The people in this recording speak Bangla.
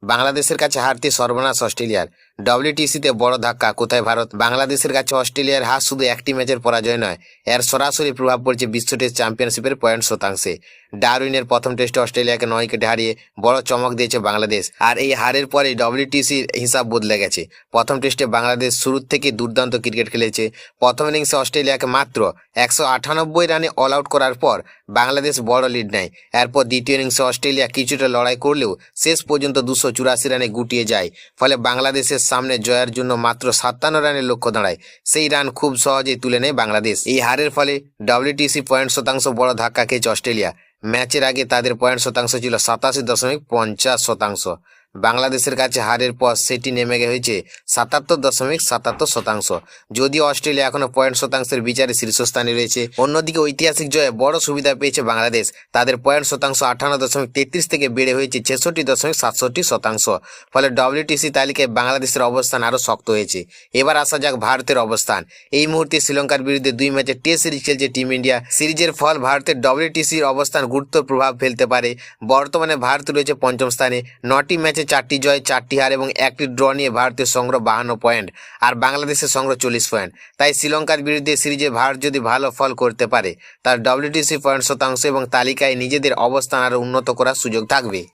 বাংলাদেশের কাছে হারতে সর্বনাশ অস্ট্রেলিয়ার। ডব্লিউটিসিতে বড় ধাক্কা, কোথায় ভারত? বাংলাদেশের কাছে অস্ট্রেলিয়ার হার শুধু একটি ম্যাচের পরাজয় নয়, এর সরাসরি প্রভাব পড়ছে বিশ্ব টেস্ট চ্যাম্পিয়নশিপের পয়েন্ট শতাংশে। ডারউইনের প্রথম টেস্টে অস্ট্রেলিয়াকে 9 উইকেটে হারিয়ে বড় চমক দিয়েছে বাংলাদেশ, আর এই হারের পরেই ডব্লিউটিসির হিসাব বদলে গেছে। প্রথম টেস্টে বাংলাদেশ শুরুর থেকে দুর্দান্ত ক্রিকেট খেলেছে। প্রথম ইনিংসে অস্ট্রেলিয়াকে মাত্র 198 রানে অল আউট করার পর বাংলাদেশ বড় লিড নেয়। এরপর দ্বিতীয় ইনিংসে অস্ট্রেলিয়া কিছুটা লড়াই করলেও শেষ পর্যন্ত 284 রানে গুটিয়ে যায়। ফলে বাংলাদেশের সামনে জয়ের জন্য মাত্র 57 রানের লক্ষ্য দাঁড়ায়। সেই রান খুব সহজেই তুলে নেয় বাংলাদেশ। এই হারের ফলে ডব্লিউটিসি পয়েন্ট শতাংশ বড় ধাক্কা খেয়েছে অস্ট্রেলিয়া। ম্যাচের আগে তাদের পয়েন্ট শতাংশ ছিল 87.50। বাংলাদেশের কাছে হারের পর সেটি নেমে হয়েছে 77.77। যদিও অস্ট্রেলিয়া এখনো পয়েন্ট শতাংশের বিচারে শীর্ষস্থানে রয়েছে। অন্যদিকে ঐতিহাসিক জয়ে বড় সুবিধা পেয়েছে বাংলাদেশ। তাদের পয়েন্ট শতাংশ 58.33 থেকে বেড়ে হয়েছে 66.67। ফলে ডব্লিউটিসি তালিকায় বাংলাদেশের অবস্থান আরও শক্ত হয়েছে। এবার আসা যাক ভারতের অবস্থান। এই মুহূর্তে শ্রীলঙ্কার বিরুদ্ধে 2 ম্যাচের টেস্ট সিরিজ খেলছে টিম ইন্ডিয়া। সিরিজের ফল ভারতের ডব্লিউটিসির অবস্থান গুরুত্ব প্রভাব ফেলতে পারে। বর্তমানে ভারত রয়েছে পঞ্চম স্থানে। 9টি ম্যাচে 4টি জয়, 4টি হার এবং 1টি ড্র নিয়ে ভারতের সংগ্রহ 52 পয়েন্ট, আর বাংলাদেশের সংগ্রহ 40 পয়েন্ট। তাই শ্রীলঙ্কার বিরুদ্ধে সিরিজে ভারত যদি ভালো ফল করতে পারে, তার ডব্লিউটিসি পয়েন্ট শতাংশ এবং তালিকায় নিজেদের অবস্থান আরও উন্নত করার সুযোগ থাকবে।